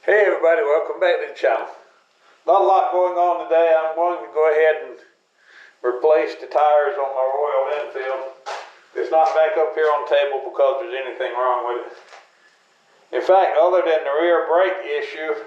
Hey everybody, welcome back to the channel. Not a lot going on today. I'm going to go ahead and replace the tires on my Royal Enfield. It's not back up here on the table because there's anything wrong with it. In fact, other than the rear brake issue,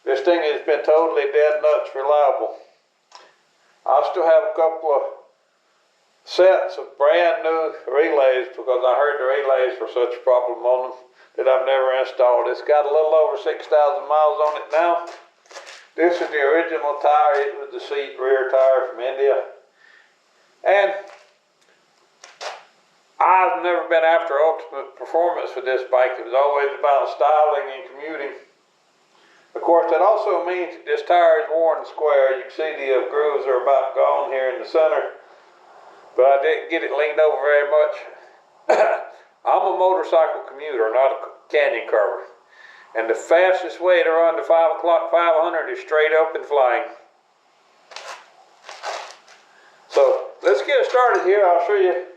this thing has been totally dead nuts reliable. I still have a couple of sets of brand new relays because I heard the relays were such a problem on them that I've never installed. It's got a little over 6,000 miles on it now. This is the original tire. It was the seat rear tire from India. And I've never been after ultimate performance with this bike. It was always about styling and commuting. Of course, that also means that this tire is worn square. You can see the grooves are about gone here in the center, but I didn't get it leaned over very much. I'm a motorcycle commuter, not a canyon carver. And the fastest way to run the 5 o'clock 500 is straight up and flying. So let's get started here. I'll show you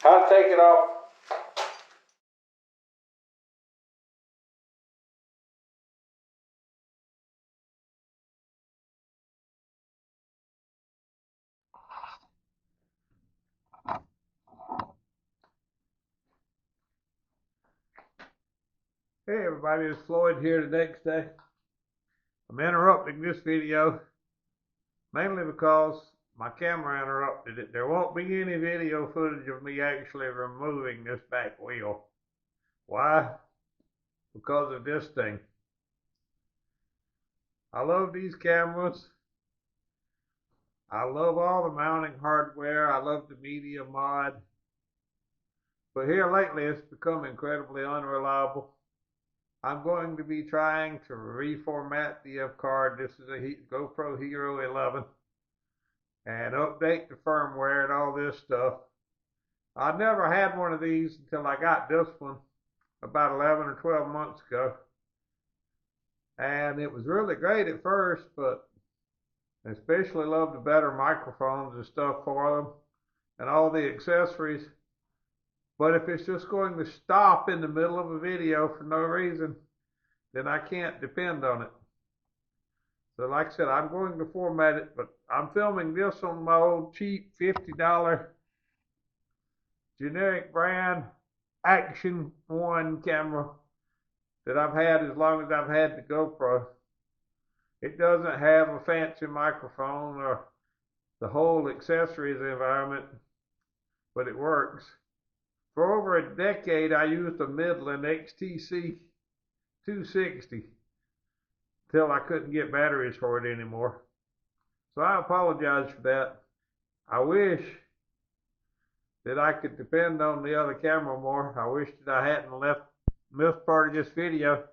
how to take it off. Hey everybody, it's Floyd here the next day. I'm interrupting this video mainly because my camera interrupted it. There won't be any video footage of me actually removing this back wheel. Why? Because of this thing. I love these cameras. I love all the mounting hardware. I love the media mod. But here lately it's become incredibly unreliable. I'm going to be trying to reformat the F card. This is a GoPro Hero 11. And update the firmware and all this stuff. I never had one of these until I got this one about 11 or 12 months ago. And it was really great at first, but I especially love the better microphones and stuff for them and all the accessories. But if it's just going to stop in the middle of a video for no reason, then I can't depend on it. So like I said, I'm going to format it, but I'm filming this on my old cheap $50 generic brand Action 1 camera that I've had as long as I've had the GoPro. It doesn't have a fancy microphone or the whole accessories environment, but it works. For over a decade, I used a Midland XTC 260 till I couldn't get batteries for it anymore. So I apologize for that. I wish that I could depend on the other camera more. I wish that I hadn't missed part of this video.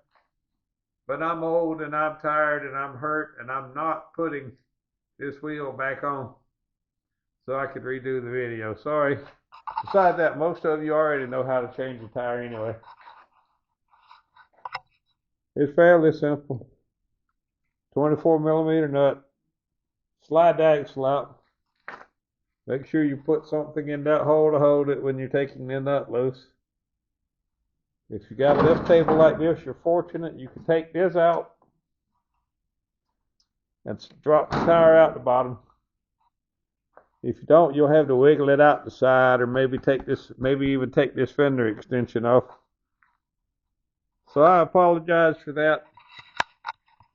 But I'm old and I'm tired and I'm hurt and I'm not putting this wheel back on so I could redo the video. Sorry. Besides that, most of you already know how to change the tire anyway. It's fairly simple. 24mm nut. Slide the axle out. Make sure you put something in that hole to hold it when you're taking the nut loose. If you got a lift table like this, you're fortunate. You can take this out and drop the tire out the bottom. If you don't, you'll have to wiggle it out the side, or maybe even take this fender extension off. So I apologize for that.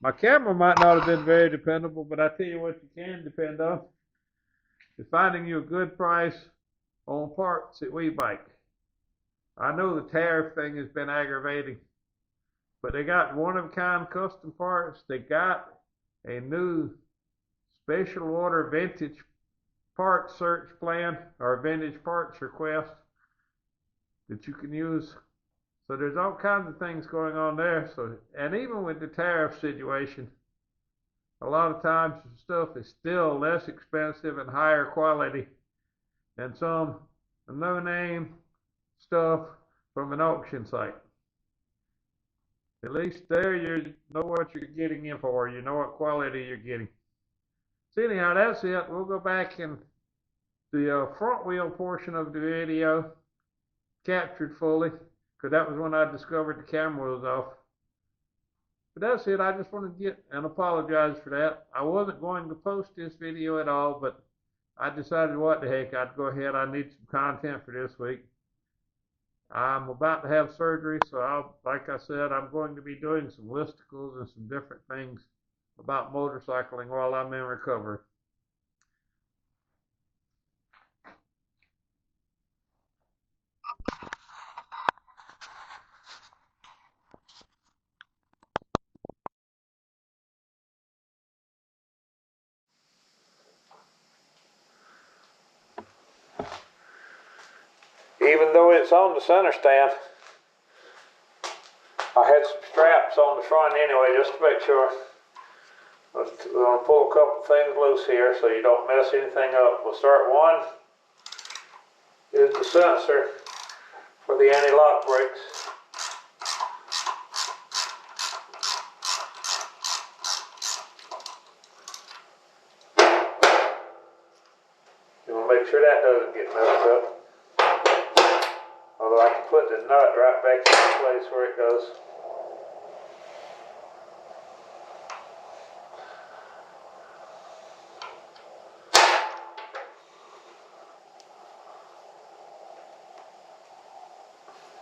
My camera might not have been very dependable, but I tell you what you can depend on is finding you a good price on parts at WeBike. I know the tariff thing has been aggravating, but they got one-of-a-kind custom parts. They got a new special order vintage parts search plan or vintage parts request that you can use. So there's all kinds of things going on there. So, and even with the tariff situation, a lot of times the stuff is still less expensive and higher quality than some no-name stuff from an auction site. At least there you know what you're getting in for. You know what quality you're getting. So anyhow, that's it. We'll go back and the front wheel portion of the video captured fully, because that was when I discovered the camera was off. But that's it. I just want to get and apologize for that. I wasn't going to post this video at all, but I decided what the heck, I'd go ahead. I need some content for this week. I'm about to have surgery, so like I said, I'm going to be doing some listicles and some different things about motorcycling while I'm in recovery. Even though it's on the center stand, I had some straps on the front anyway, just to make sure. We're going to pull a couple things loose here so you don't mess anything up. We'll start. One is the sensor for the anti-lock brakes. You want to make sure that doesn't get messed up. Although I can put the nut right back in the place where it goes.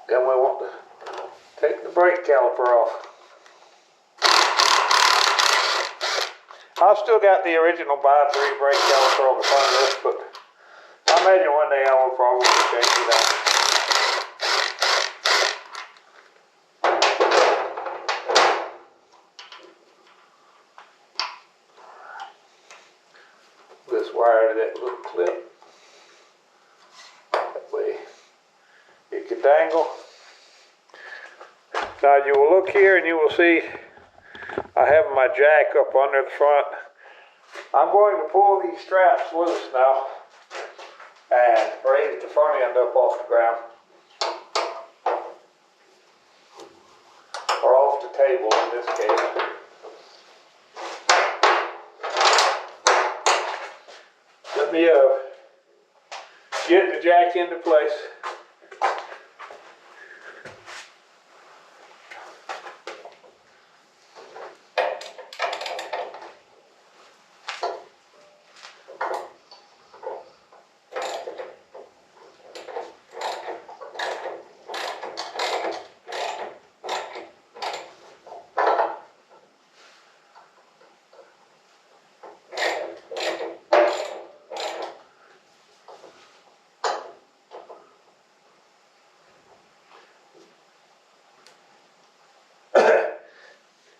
Then we want to take the brake caliper off. I've still got the original by 3 brake caliper on the front of this, but I imagine one day I will probably change it out. This wire to that little clip. That way it can dangle. Now you will look here and you will see I have my jack up under the front. I'm going to pull these straps loose now and raise the front end up off the ground. Or off the table in this case. Let me get the jack into place.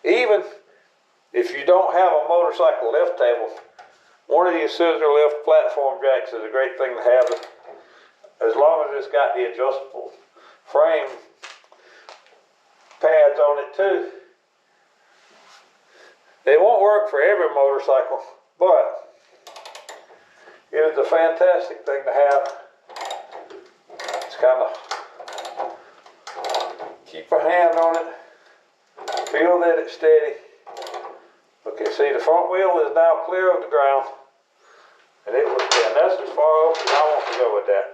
Even if you don't have a motorcycle lift table, one of these scissor lift platform jacks is a great thing to have, as long as it's got the adjustable frame pads on it too. They won't work for every motorcycle, but it is a fantastic thing to have. It's kind of keep a hand on it. Feel that it's steady. Okay, see, the front wheel is now clear of the ground. And it was, and that's as far up as I want to go with that.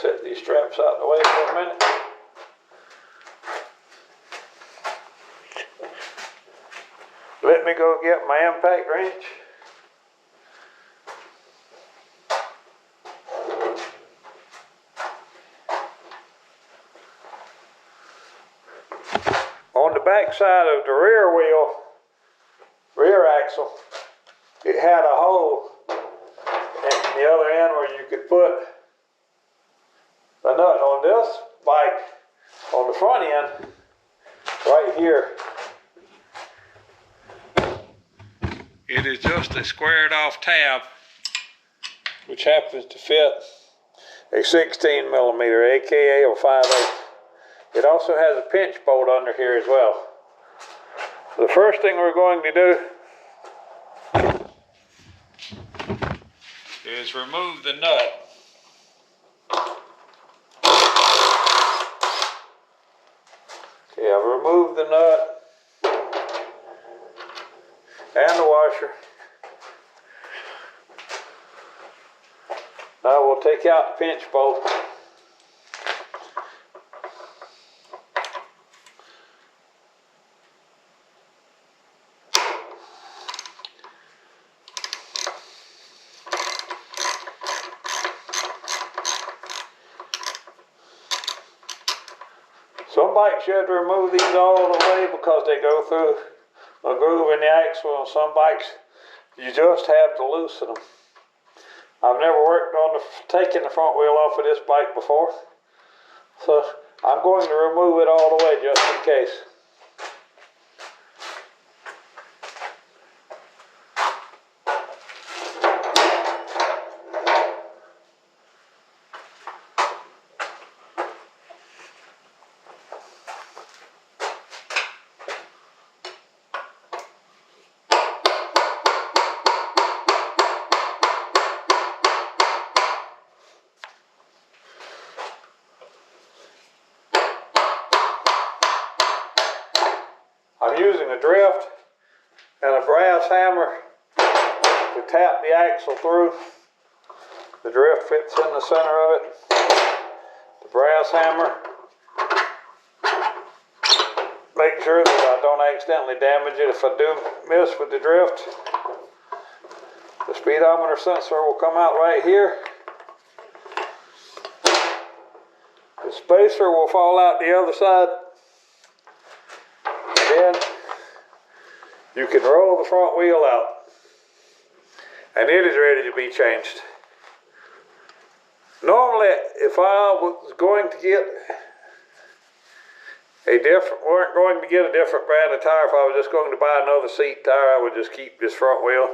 Set these straps out of the way for a minute. Let me go get my impact wrench. On the back side of the rear wheel, rear axle, it had a hole at the other end where you could put a nut. On this bike, on the front end, right here, it is just a squared off tab, which happens to fit a 16 millimeter, aka a 5/8. It also has a pinch bolt under here as well. The first thing we're going to do is remove the nut. Okay, I've removed the nut and the washer. Now we'll take out the pinch bolt. Some bikes you have to remove these all the way because they go through a groove in the axle, and some bikes you just have to loosen them. I've never worked on taking the front wheel off of this bike before, so I'm going to remove it all the way just in case. I'm using a drift and a brass hammer to tap the axle through. The drift fits in the center of it. The brass hammer, make sure that I don't accidentally damage it. If I do miss with the drift, the speedometer sensor will come out right here. The spacer will fall out the other side. Then you can roll the front wheel out, and it is ready to be changed. Normally, if I was going to get weren't going to get a different brand of tire, if I was just going to buy another seat tire, I would just keep this front wheel.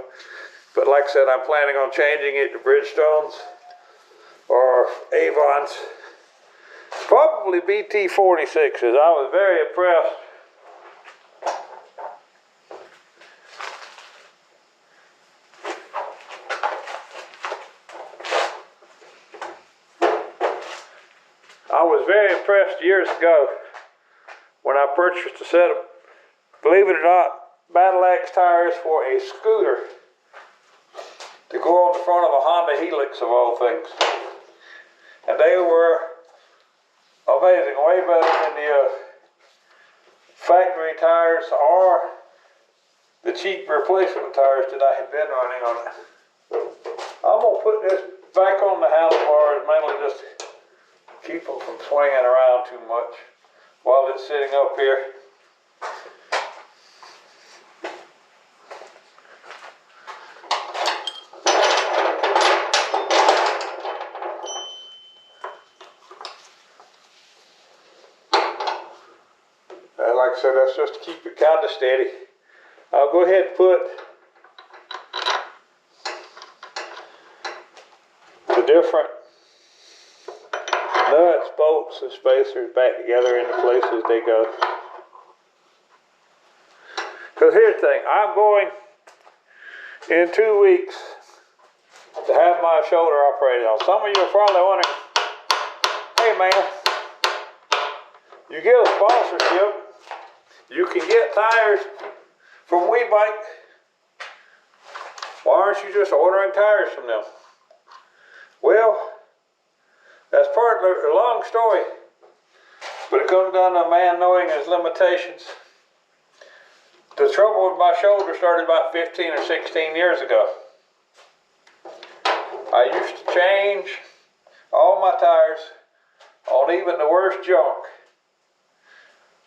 But like I said, I'm planning on changing it to Bridgestones or Avons, probably BT46s. I was very impressed. I was very impressed years ago when I purchased a set of, believe it or not, Battle Axe tires for a scooter to go on the front of a Honda Helix of all things. And they were amazing, way better than the factory tires or the cheap replacement tires that I had been running on it. I'm going to put this back on the handlebars, mainly just keep them from swinging around too much while it's sitting up here. And like I said, that's just to keep it kind of steady. I'll go ahead and put the different nuts, bolts, and spacers back together in the places they go. Because here's the thing, I'm going in 2 weeks to have my shoulder operated on. Some of you are probably wondering, hey man, you get a sponsorship, you can get tires from WeBike. Why aren't you just ordering tires from them? Well, that's part of a long story, but it comes down to a man knowing his limitations. The trouble with my shoulder started about 15 or 16 years ago. I used to change all my tires on even the worst junk.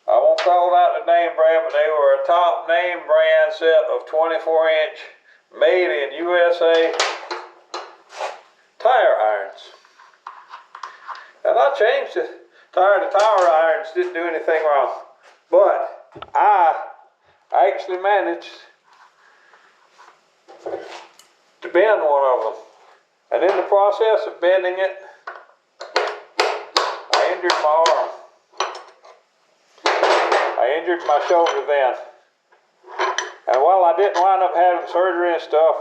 I won't call out the name brand, but they were a top name brand set of 24-inch, made in USA tire irons. And I changed the tire. The tire irons didn't do anything wrong. But I actually managed to bend one of them. And in the process of bending it, I injured my arm. I injured my shoulder then. And while I didn't wind up having surgery and stuff,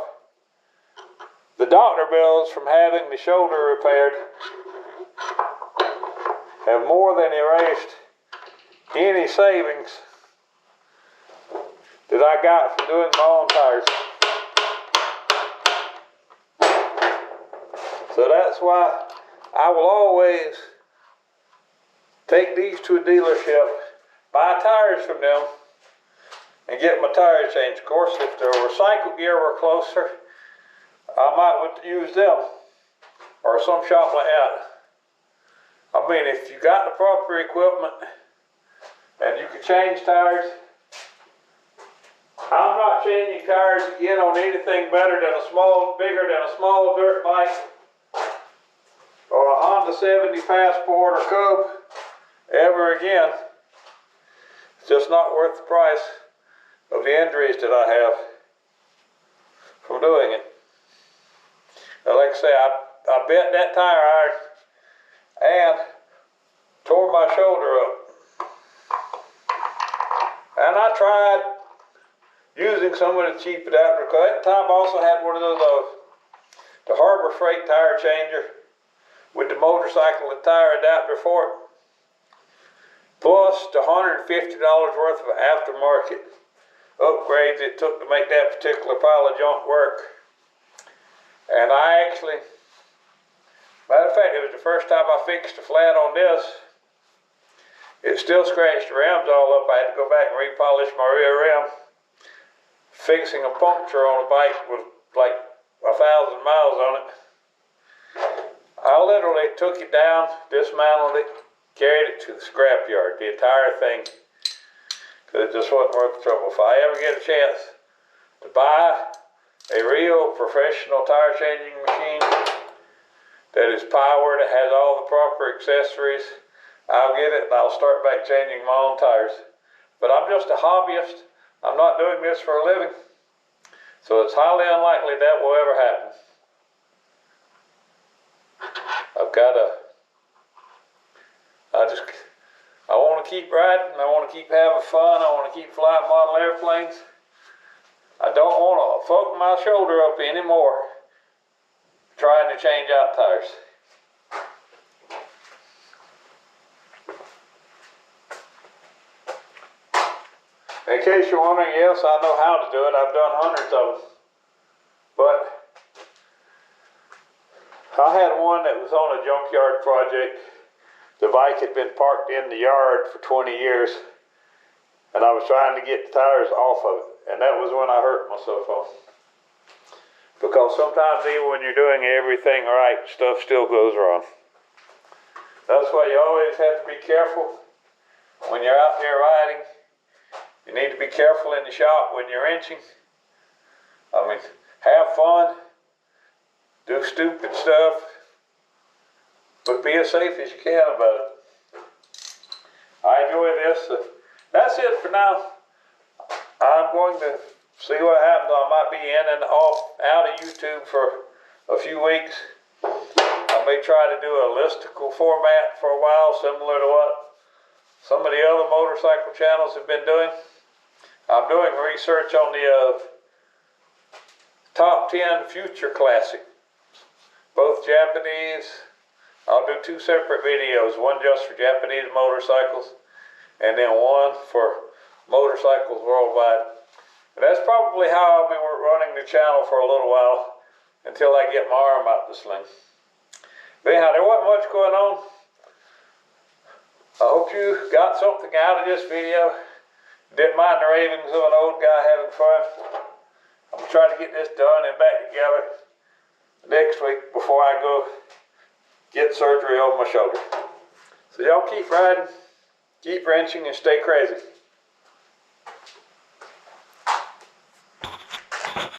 the doctor bills from having the shoulder repaired have more than erased any savings that I got from doing my own tires. So that's why I will always take these to a dealership, buy tires from them, and get my tires changed. Of course, if the recycle gear were closer, I might use them, or some shop like that. I mean, if you got the proper equipment And you can change tires. I'm not changing tires again on anything bigger than a small dirt bike or a Honda 70 Passport or Cub ever again. It's just not worth the price of the injuries that I have from doing it. Now, like I say, I bent that tire iron and tore my shoulder up. And I tried using some of the cheap adapters, because at the time I also had one of those, the Harbor Freight tire changer with the motorcycle and tire adapter for it, plus the $150 worth of aftermarket upgrades it took to make that particular pile of junk work. And I actually, matter of fact, it was the first time I fixed a flat on this. It still scratched the rims all up. I had to go back and repolish my rear rim. Fixing a puncture on a bike with like 1,000 miles on it. I literally took it down, dismantled it, carried it to the scrap yard, the entire thing, because it just wasn't worth the trouble. If I ever get a chance to buy a real professional tire changing machine that is powered, that has all the proper accessories, I'll get it and I'll start back changing my own tires. But I'm just a hobbyist. I'm not doing this for a living, so it's highly unlikely that will ever happen. I want to keep riding, I want to keep having fun, I want to keep flying model airplanes. I don't want to fuck my shoulder up anymore trying to change out tires. In case you're wondering, yes, I know how to do it. I've done hundreds of them. But I had one that was on a junkyard project. The bike had been parked in the yard for 20 years, and I was trying to get the tires off of it. And that was when I hurt myself on. Because sometimes even when you're doing everything right, stuff still goes wrong. That's why you always have to be careful when you're out there riding. You need to be careful in the shop when you're wrenching. I mean, have fun, do stupid stuff, but be as safe as you can about it. I enjoy this. That's it for now. I'm going to see what happens. I might be in and out of YouTube for a few weeks. I may try to do a listicle format for a while, similar to what some of the other motorcycle channels have been doing. I'm doing research on the top 10 future classics, both Japanese. I'll do 2 separate videos, one just for Japanese motorcycles, and then one for motorcycles worldwide. And that's probably how I'll be running the channel for a little while, until I get my arm out the sling. But anyhow, there wasn't much going on. I hope you got something out of this video. Didn't mind the ravings of an old guy having fun. I'm going to try to get this done and back together next week before I go get surgery on my shoulder. So y'all keep riding, keep wrenching, and stay crazy.